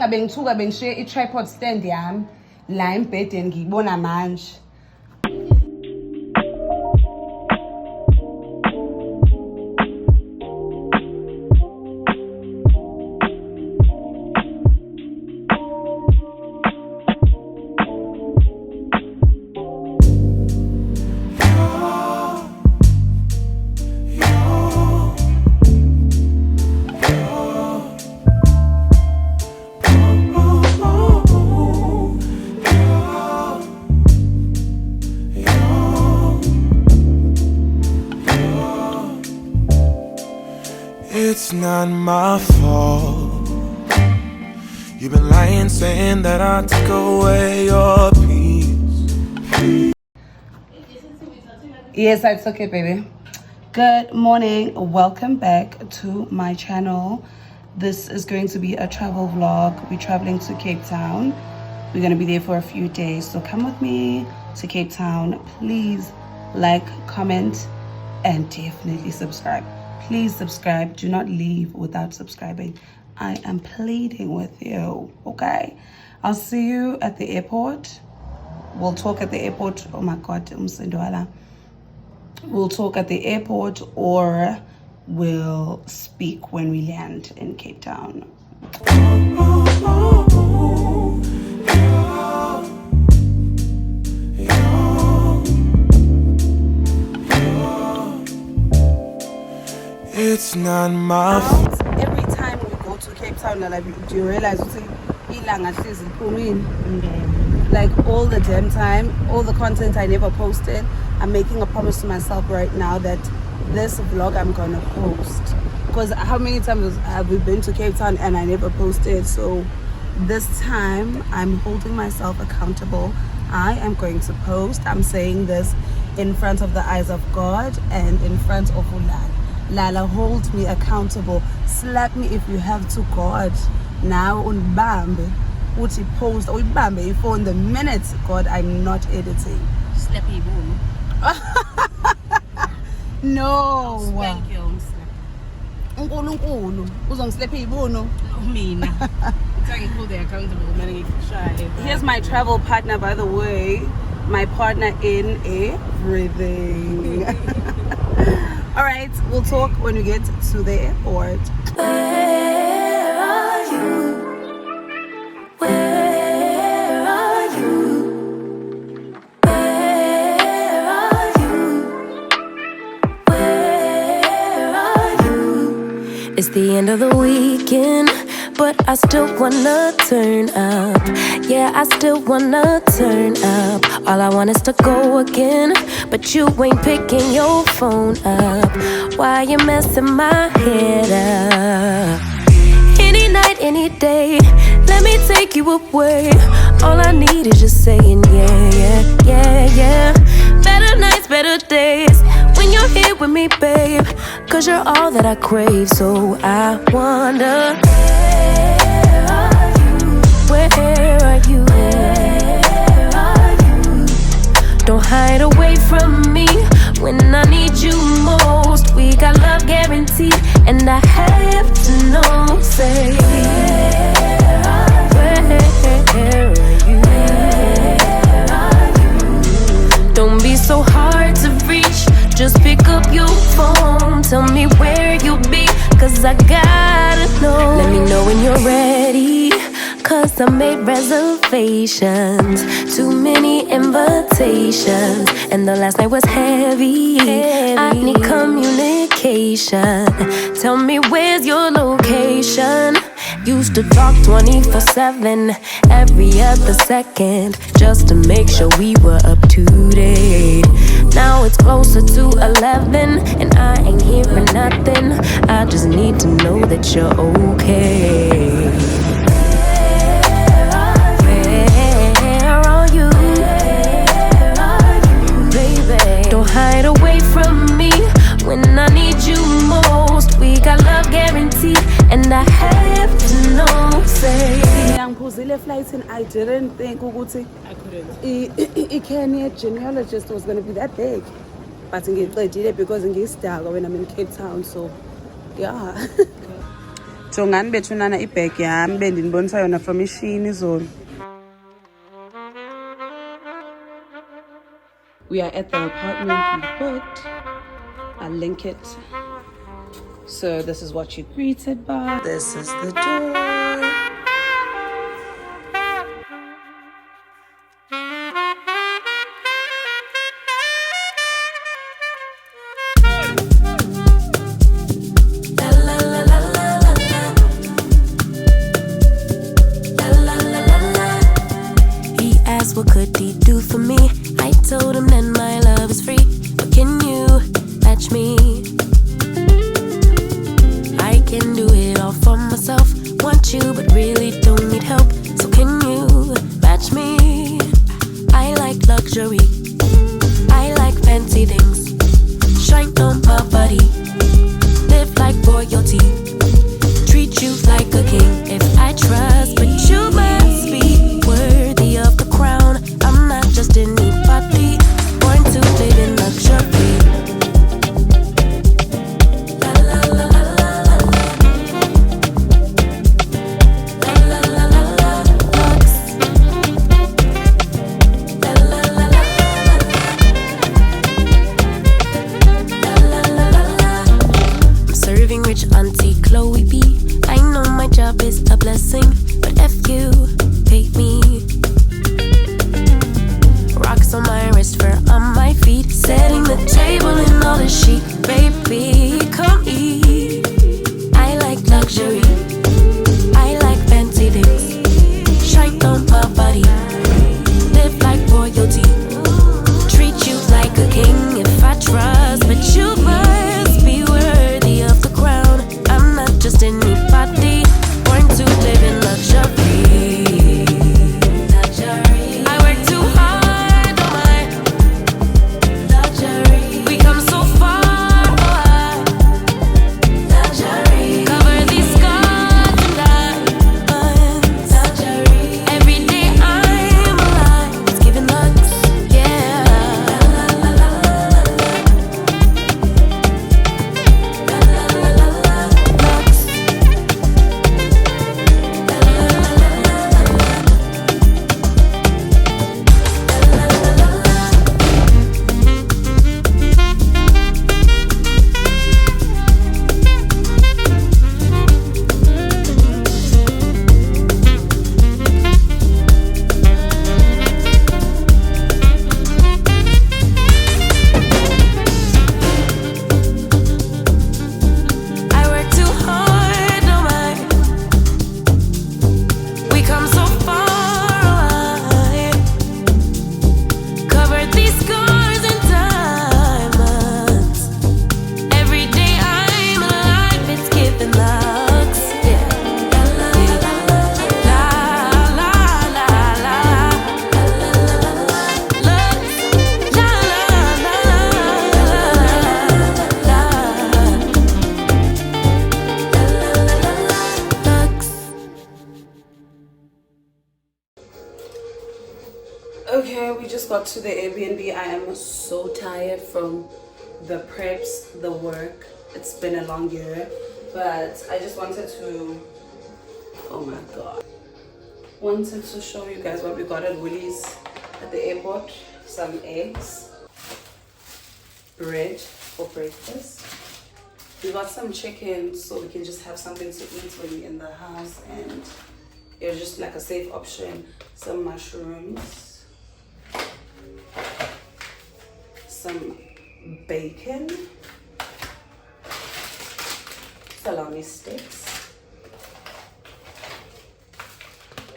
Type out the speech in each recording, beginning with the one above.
mangabe ngithuka bengishiye i-tripod stand yami la embhedeni ngiyibona manje. It's not my fault. You've been lying, saying that I took away your peace. Yes, it's okay, baby. Good morning. Welcome back to my channel. This is going to be a travel vlog. We're traveling to Cape Town. We're going to be there for a few days. So come with me to Cape Town. Please like, comment, and definitely subscribe. Please subscribe. Do not leave without subscribing. I am pleading with you, okay? I'll see you at the airport. We'll talk at the airport. Oh my God, we'll talk at the airport or we'll speak when we land in Cape Town. It's not my fault. Every time we go to Cape Town, like, do you realize like all the damn time, all the content I never posted, I'm making a promise to myself right now that this vlog I'm gonna post. Because how many times have we been to Cape Town and I never posted? So this time I'm holding myself accountable. I am going to post. I'm saying this in front of the eyes of God and in front of Ulala. Lala, hold me accountable. Slap me if you have to, God. Now unibambe uthi post uyibambe iphone the minute, God, I'm not editing. Slap ibono. No. Spank you on slap. uNkulunkulu uzongislapha ibono. Mina. Thank you for the accountable man. Here's my travel partner, by the way. My partner in everything. All right, we'll talk when we get to the airport. Where are you? Where are you? Where are you? Where are you? It's the end of the weekend, but I still wanna turn up. Yeah, I still wanna turn up. All I want is to go again, but you ain't picking your phone up. Why you messing my head up? Any night, any day, let me take you away. All I need is just saying yeah, yeah, yeah, yeah. Better nights, better days, when you're here with me, babe. Cause you're all that I crave, so I wonder, where are you? Where are you? Don't hide away from me when I need you most. We got love guaranteed, and I have to know. Say, where are you? Where are you? Don't be so hard to reach. Just pick up your phone. Tell me where you'll be, cause I gotta know. Let me know when you're ready, cause I made reservations. Too many invitations, and the last night was heavy. I need communication. Tell me where's your location. Used to talk 24/7, every other second, just to make sure we were up to date. Now it's closer to 11, and I ain't hearing nothing. I just need to know that you're okay. Hide away from me when I need you most. We got love guaranteed, and I have to know. Say, Ngiphuzile flight and I didn't think ukuthi I couldn't. I-Kenya genealogist was going to be that big. But ngiyicedile because ngiyisdaka when I'm in Cape Town, so yeah. Jongani bethunana ibag yami bendinibonisa yona from ishini izolo. We are at the apartment we booked. I'll link it. So this is what you're greeted by. This is the door. He asked what could he do for me. I told him that my love is free. But can you match me? I can do it all for myself. Want you but really don't need help. So can you match me? I like luxury, I like fancy things. Shine on my body, live like royalty, treat you like a king. If I trust, but you must be worthy of the crown. I'm not just anybody, born to live in luxury. La la la la la la. La la la la la. Lux. La la la la la. La la la la la. I'm serving rich Auntie Chloe B. I know my job is a blessing, but if you pay me. Rocks on my wrist, fur on my feet, setting the table in all the chic. Baby, come eat. I like luxury, I like fancy things. Shine on my body, live like royalty, treat you like a king. If I trust, but you must be worthy of the crown. I'm not just anybody, born to live in luxury. Luxury. I work too hard, oh my. Luxury. We come so far, oh I. Luxury. Cover these scars and diamonds. Luxury. Every day I'm alive, it's giving lux, yeah. La la la la la. La la la la la. Lux. I work too hard, oh my. We come so far, oh I. Covered these scars and diamonds. Every day I'm alive, it's giving lux, yeah. La la la la la la la la. Lux, la la la la. Lux. Okay, we just got to the Airbnb. I am so tired from the preps, the work. It's been a long year, but I just wanted to, oh my god, wanted to show you guys what we got at Woolies at the airport. Some eggs, bread for breakfast. We got some chicken so we can just have something to eat when we're in the house, and it was just like a safe option. Some mushrooms, some bacon, salami sticks,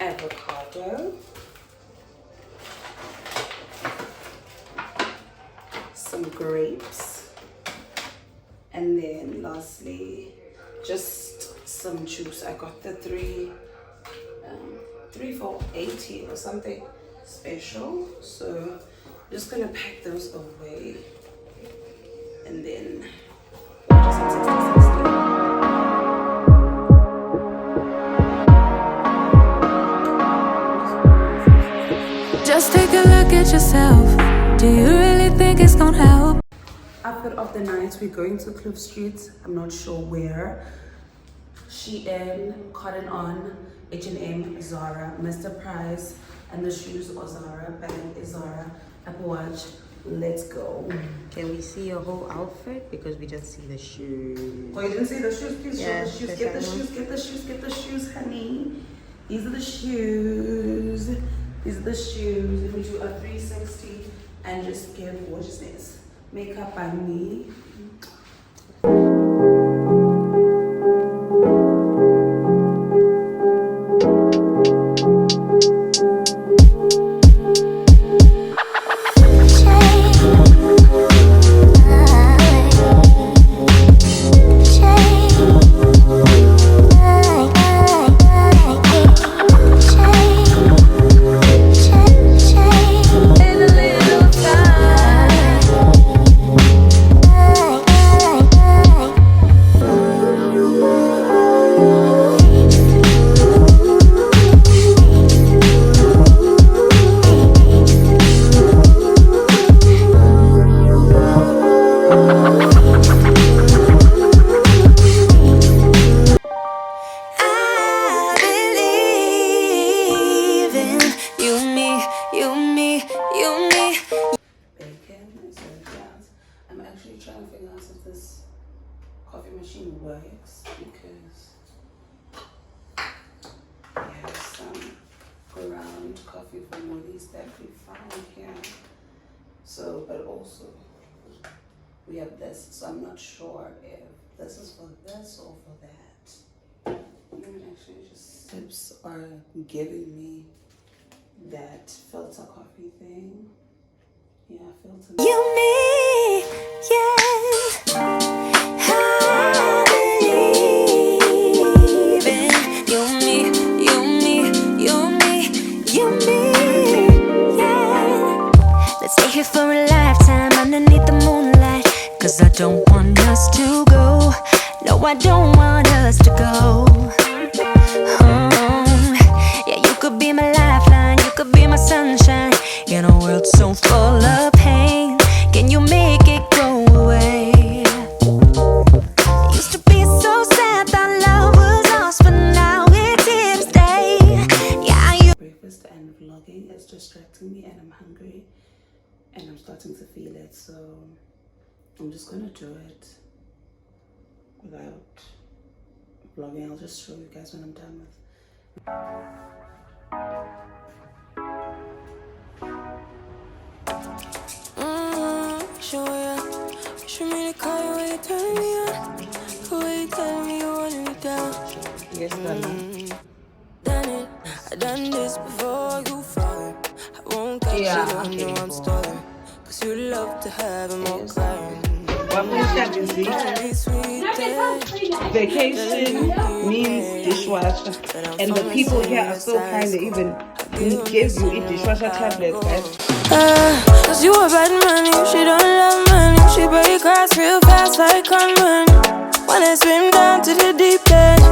avocado, some grapes, and then lastly just some juice. I got the three for 80 or something special, so I'm just gonna pack those away and then Just take a look at yourself. Do you really think it's gonna help? outfit of the night. We're going to Cliff Street. I'm not sure where. Shein, Cotton On, H&M, Zara, Mr. Price, and the shoes are Zara, bag is Zara, Apple Watch. Let's go. Can we see your whole outfit? Because we just see the shoes. Oh, you didn't see the shoes? Please Yeah, show the shoes. the Get the second shoes, get the shoes, get the shoes, honey. These are the shoes. These are the shoes. Let me do a 360 and just give gorgeousness. Makeup by me. I'm actually trying to figure out if this coffee machine works because we have some ground coffee from Woolies that we found here. So, but also we have this, so I'm not sure if this is for this or for that. Actually, just sips are giving me that filter coffee thing. Yeah, filter. You, me, yeah. I believe in you, me, yeah. Let's stay here for a lifetime underneath the moonlight. 'Cause I don't want us to go. No, I don't want us to go. Yeah, you could be my lifeline, you could be my sunshine. In a world so full of pain, can you make it go away? It used to be so sad that love was lost, but now it's here to stay. Yeah, breakfast and vlogging is distracting me, and I'm hungry, and I'm starting to feel it. So I'm just gonna do it without vlogging. I'll just show you guys when I'm done with. Show me the car where you turn me on, where you tell me you want me down. Yes, Done it, I done this before you fall. I won't catch you, don't know I'm stalling. 'Cause you love to have them all crying. Vacation means dishwasher, and the people here are so kind. They even give you a dishwasher tablet, guys. 'Cause you a bad man, she don't love money. She break grass real fast like conman. Wanna swim down to the deep end.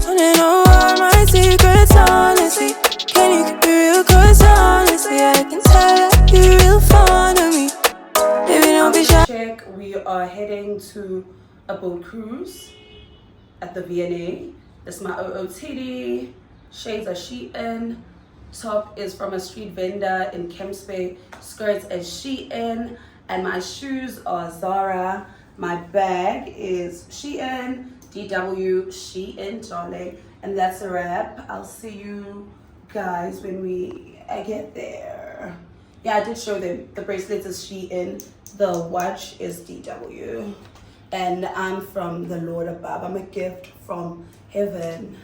Wanna know all my secrets, honestly. Can you keep it real? 'Cause honestly, I can tell that you're real fond of me. Baby, don't be shy. Check, we are heading to a boat cruise at the V&A. This is my OOTD. Shades are Shein. Top is from a street vendor in Kemps Bay. Skirts is Shein. And my shoes are Zara. My bag is Shein. DW Shein, darling. And that's a wrap. I'll see you guys when I get there. Yeah, I did show them. The bracelet is Shein. The watch is DW. And I'm from the Lord above. I'm a gift from heaven.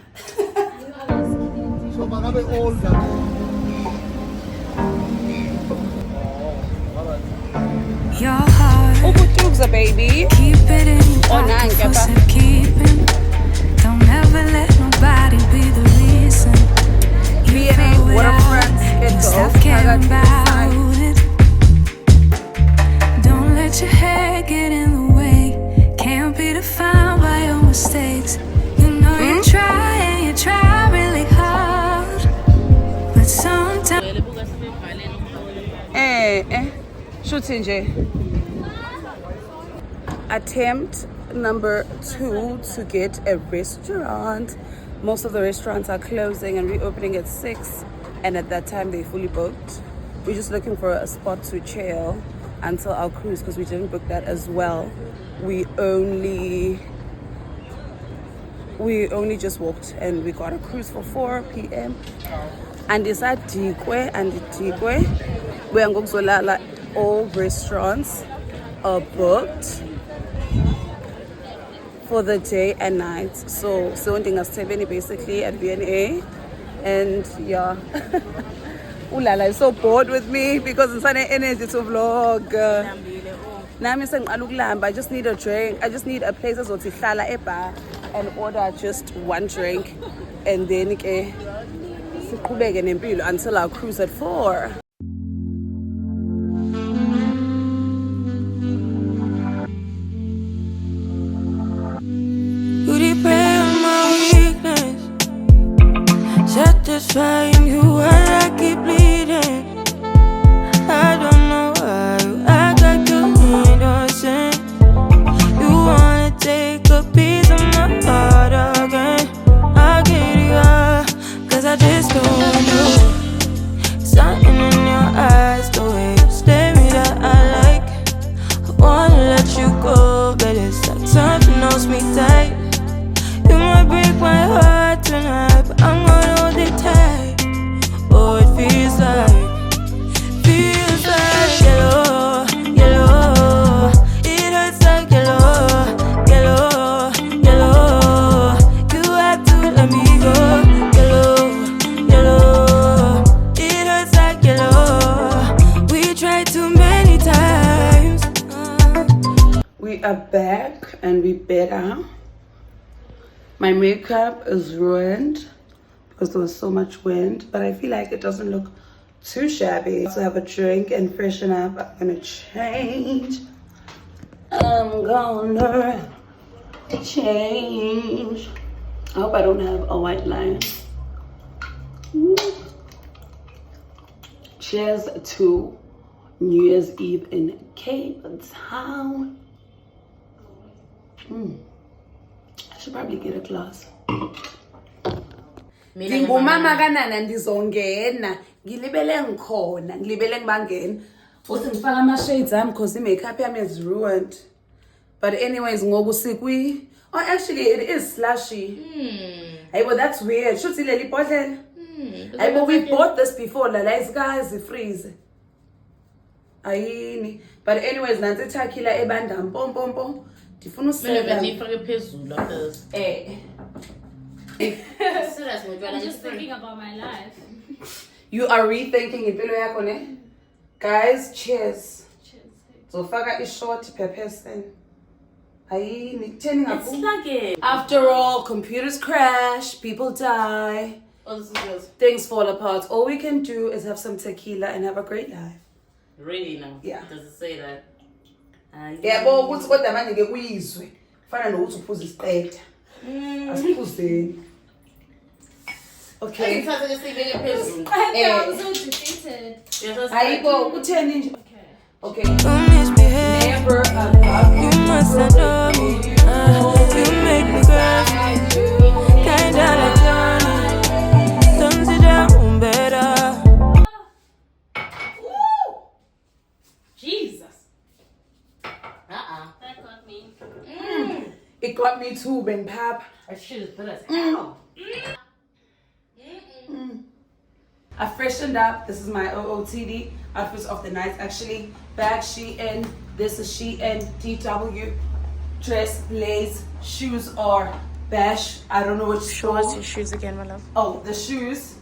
Your heart, baby. keep it in your pocket for safekeeping. Don't ever let nobody be the reason. V&A, what a friend. Stop caring about it. Don't let your hair get in the way. Can't be defined by your mistakes. You know you try and you try really hard, but sometimes. Shooting J. Attempt number 2 to get a restaurant. Most of the restaurants are closing and reopening at 6, and at that time they're fully booked. We're just looking for a spot to chill until our cruise, because we didn't book that as well. We only just walked and we got a cruise for 4 p.m. and it's at Dikwe, and Dikwe we're going to all restaurants are booked for the day and night. So something as 70 basically at VNA. And yeah, Ulala is so bored with me because it's an energy to vlog. I just need a drink. I just need a place as well to hlala a bar and order just one drink, and then until our cruise at 4. Satisfying you while I keep bleeding. I don't know why you act like you innocent. You wanna take a piece of my heart again. I'll get you up, cause I just don't know. Something in your eyes, the way you stare me that I like. I wanna let you go, but it's like something else me tight. You might break my heart tonight, but I'm gonna hold it tight. Oh, it feels like yellow, yellow. It hurts like yellow, yellow, yellow. You have to let me go, yellow, yellow. It hurts like yellow. We tried too many times. We are back and we better. My makeup is ruined because there was so much wind, but I feel like it doesn't look too shabby. So have a drink and freshen up. I'm gonna change. I'm gonna change. I hope I don't have a white line. Cheers to New Year's Eve in Cape Town. I should probably get a glass. Ngingumama kanana ndizongena ngilibele ngikhona ngilibele ngibangena futhi ngifaka ama shades ami because makeup yami is ruined. But anyways, ngoku sikwi. Oh, actually it is slushy. Hey, but that's weird. Should see leli bottle. Hey, but we bought this before. La is guys freeze. Ayini. But anyways, nanti tequila ebanda pom pom pom. Ndifuna usela. I'm just thinking about my life. You are rethinking impilo yakho ne? Guys, cheers. Cheers. So faka is short per person. Ayini turning up. It's like After all, computers crash, people die, oh, this is yours. things fall apart. All we can do is have some tequila and have a great life. Really now? Yeah. Does it say that? Yeah, but what's what the man get wizwe? Find out what to put his bed. Asiphuze. Okay. I was so defeated. Ayibo kutheni nje? Okay. You misbehave. Never above You must adore me. You make me crazy. Kinda like Johnny. Thumbs it down better. Jesus. That got me. It got me too, Ben Pap. That shit is bitter as hell. I freshened up. This is my OOTD outfits of the night. Actually, bag Shein. This is Shein DW. Dress, lace, shoes are Bash. I don't know which store. What's your shoes again, my love? Oh, the shoes.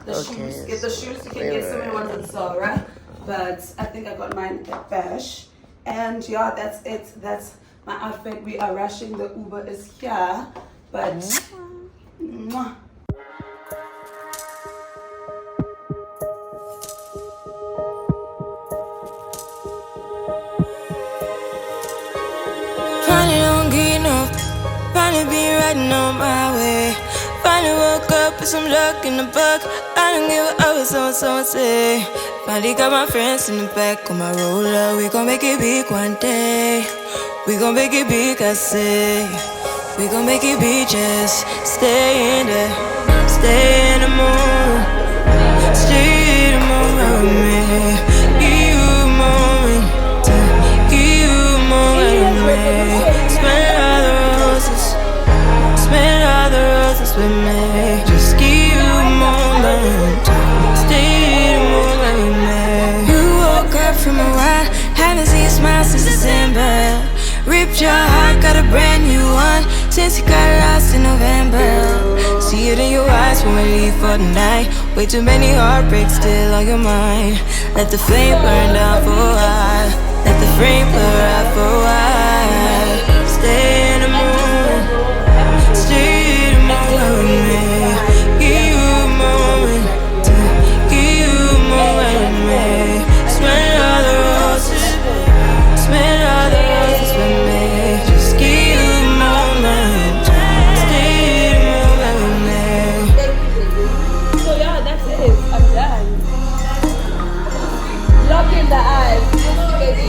The shoes. Get the shoes. You can get so many ones at Zara, but I think I got mine at Bash. And yeah, that's it. That's my outfit. We are rushing. The Uber is here, but. Mwah. Finally don't get enough. Finally be riding on my way. Finally woke up with some luck in the book. I don't give a what someone say. Finally got my friends in the back of my roller. We gon' make it big one day. We gon' make it big, I say. We gon' make it big, just stay in there. Stay in the moon. Stay in the moon with me. Give you a moment. Give you a moment with me. Spend all the roses. Spend all the roses with me. Just give you a moment. Stay in the moment with me. You woke up from a ride. Haven't seen a smile since December. Ripped your heart, got a brand new one since you got lost in November. See it in your eyes when we leave for the night. Way too many heartbreaks still on your mind. Let the flame burn down for a while. Let the flame blur out for a while. Stay in the moon. Stay in the moon with me. Give you a moment. Give you a moment with me. Spend all the roses. Spend all the roses with me. Just give you a moment. Stay in the moment with me. So yeah, that's it. I'm done. Lock in the eyes. Baby.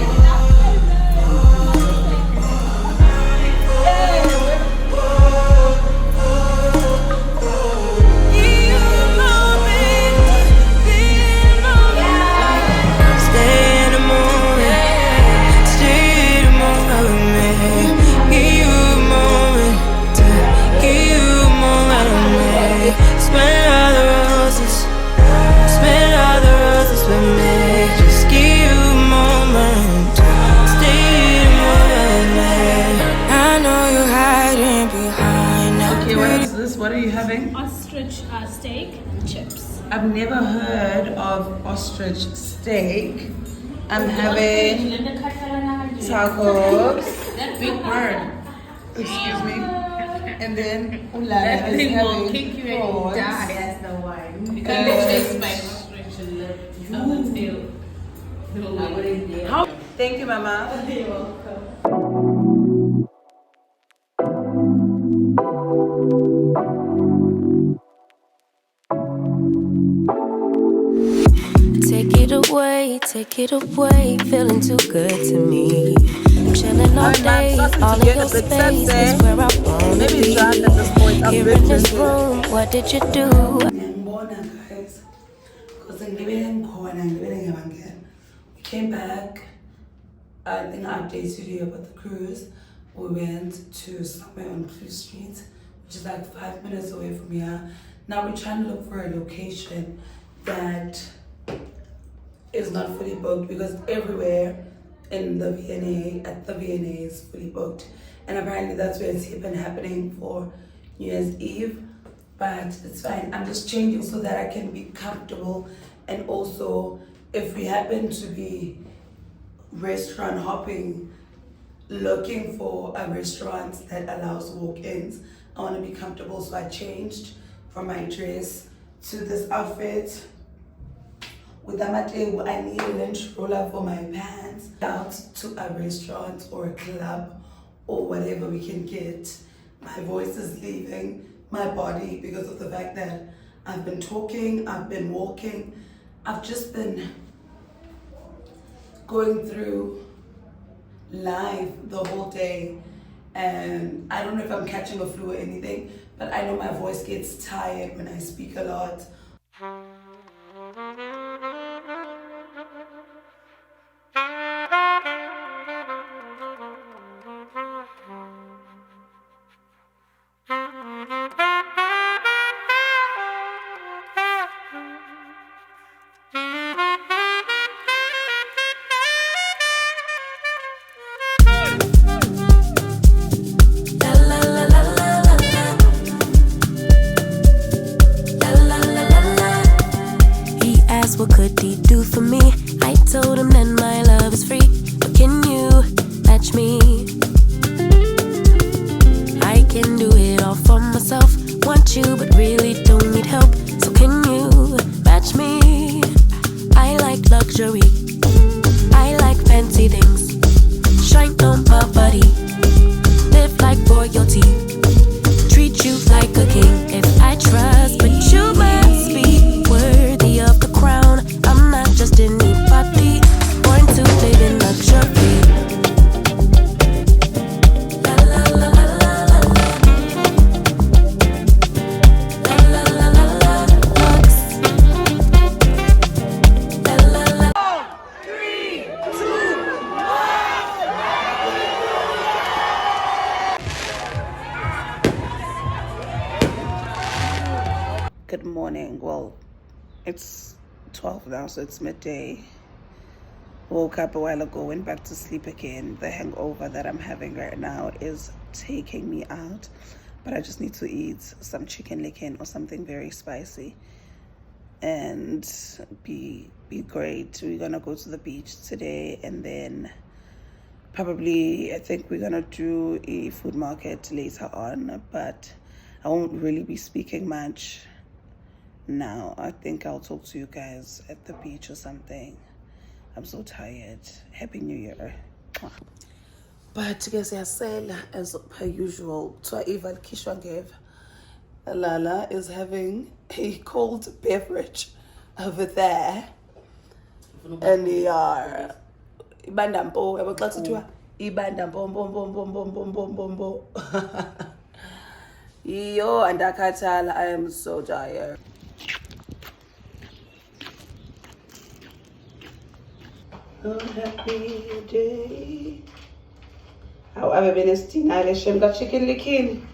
What are you having? Ostrich steak chips. I've never heard of ostrich steak. I'm having tacos. That big bird. Excuse me. And then Ulala That is thing will having kick you and you prawns. die. That's the one. You can't be chased by ostrich and the tail. How? Thank you, Mama. You're welcome. Take it away, feeling too good to me. Chilling all day, all in your space is where I wanna be. Here in this room, what did you do? Guys, we came back. I think I updated you about the cruise. We went to somewhere on Cliff Street, which is like 5 minutes away from here. Now we're trying to look for a location that is not fully booked, because everywhere in the V&A, at the V&A is fully booked. And apparently that's where it's been happening for New Year's Eve. But it's fine. I'm just changing so that I can be comfortable. And also, if we happen to be restaurant hopping, looking for a restaurant that allows walk-ins, I want to be comfortable. So I changed from my dress to this outfit. With Amateu, I need a lynch roller for my pants. Out to a restaurant or a club or whatever we can get. My voice is leaving my body because of the fact that I've been talking, I've been walking, I've just been going through life the whole day. And I don't know if I'm catching a flu or anything, but I know my voice gets tired when I speak a lot. What could he do for me? I told him that my love is free, but can you match me? I can do it all for myself. Want you, but really don't need help. So can you match me? I like luxury. I like fancy things. Shine on my body. Live like royalty. Treat you like a king. If I It's 12 now, so it's midday. Woke up a while ago, went back to sleep again. The hangover that I'm having right now is taking me out. But I just need to eat some chicken licken or something very spicy and be great. We're gonna go to the beach today, and then probably I think we're gonna do a food market later on, but I won't really be speaking much now. I think I'll talk to you guys at the beach or something. I'm so tired. Happy New Year. But guys, as per usual, Eva Kishwa gave, Lala is having a cold beverage over there. And they are Ibandampo, Ibandampo. Yo, and Akatala, I am so tired. Oh, happy day. However, benestina leshem chicken likin.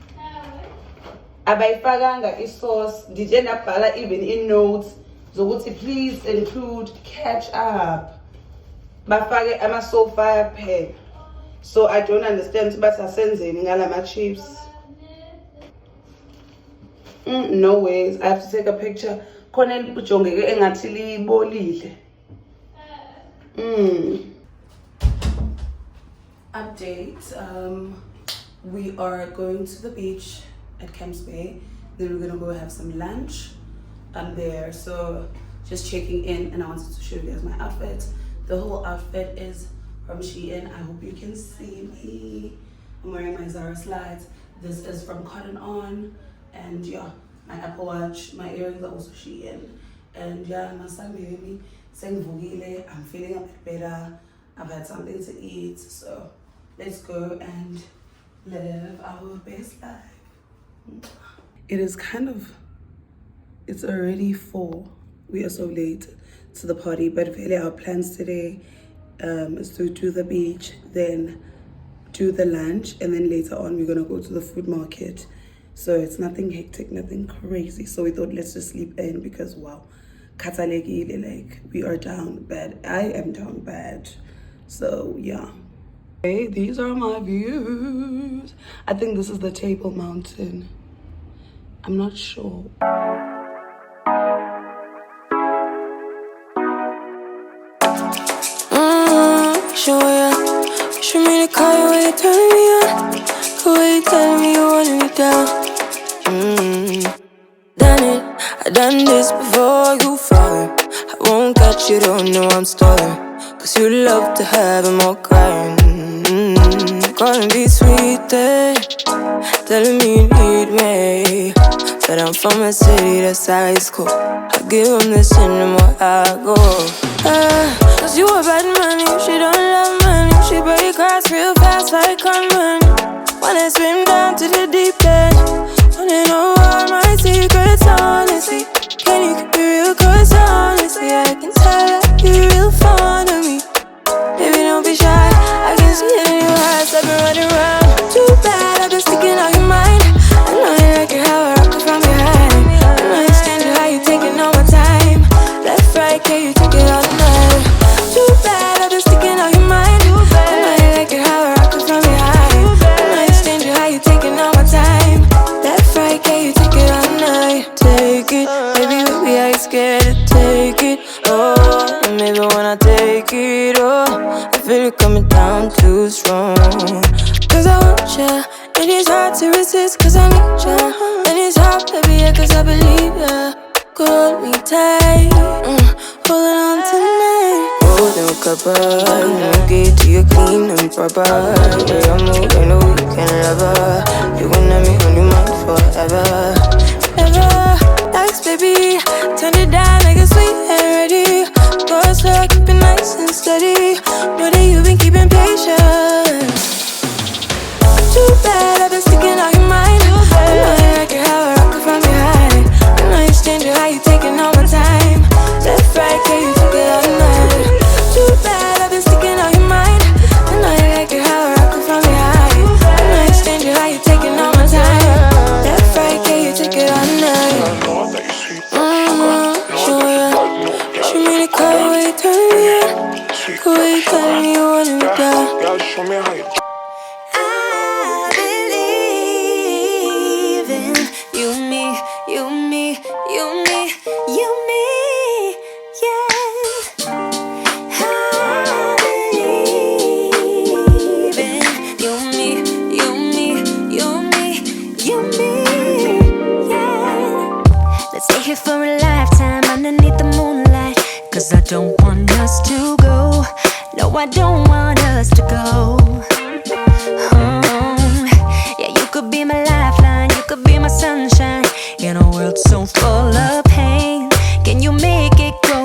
Abayifakanga sauce. DJ nabhala even in notes zokuthi please include ketchup. Bafake ama-soul-fire pen. So I don't understand but asenzeni ngalama chips. No ways. I have to take a picture. Khona ujongeke engathi libolile. Update. We are going to the beach at Camps Bay. Then we're gonna go have some lunch there. So just checking in, and I wanted to show you guys my outfit. The whole outfit is from Shein. I hope you can see me. I'm wearing my Zara slides. This is from Cotton On, and yeah, my Apple Watch. My earrings are also Shein, and yeah, my son baby. I'm feeling a bit better. I've had something to eat, so let's go and live our best life. It is it's already 4. We are so late to the party, but really our plans today is to do the beach, then do the lunch, and then later on we're gonna go to the food market. So it's nothing hectic, nothing crazy. So we thought let's just sleep in because wow. Like we are down bad. I am down bad. So yeah. Okay, these are my views. I think this is the Table Mountain. I'm not sure. Show me the car where you turn me on. The way you tell me you want me down. Done it, I done this before you falling. I won't catch you, don't know I'm stalling. Cause you love to have them all crying. Calling me sweet, telling me you need me. But I'm from a city that's high school. I give them this and the more I go. Cause you a bad money, she don't love money. She break hearts real fast like con money. Wanna swim down to the deep end. Wanna know all my secrets, honestly. Can you keep it real? Cause honestly, I can tell that you're real fond of me. Baby, don't be shy, I can see it in your eyes. I've been running around. Too bad, I've been sticking out your mind. I know you like it how I rock it from behind. I know you stand it how you taking all my time. Left, right, can you take it all night? Too bad, I've been sticking out your mind. I know you like it how I rock it from behind. I know you stand it how you taking all my time. Left, right, can you take it all night? Take it, baby, baby, I ain't scared to take it. Oh, and maybe when I take it, oh, I feel it coming down too strong. Cause I want ya, and it's hard to resist cause I need ya. And it's hard, baby, yeah, cause I believe ya. Hold me tight, holding on tonight. Holding a couple, no get to you clean and proper. Yeah, I'm moving the weekend lover. You gon' have me on your mind forever. Ever, thanks baby, turn it down like a sweet and ready. Go slow, keep it nice and steady. Know that you've been keeping patience. Too bad, I've been sticking out your mind. I know you like it how I rock it from behind. I know you stand it how you taking all my time. Left, right, can you take it all night? Too bad, I've been sticking out your mind. I know you like it how I rock it from behind. I know you stand it how you taking all my time. Left, right, can you take it all night? Show ya. Will you tell me you want me down? Girl, show me how you. I believe in you, me, you, me, you, me, you, me, yeah. I believe in you, me, you, me, you, me, you, me, yeah. Let's stay here for a lifetime underneath the moonlight. 'Cause I don't want us to go. No, I don't want us to go. Yeah, you could be my lifeline, you could be my sunshine in a world so full of pain. Can you make it go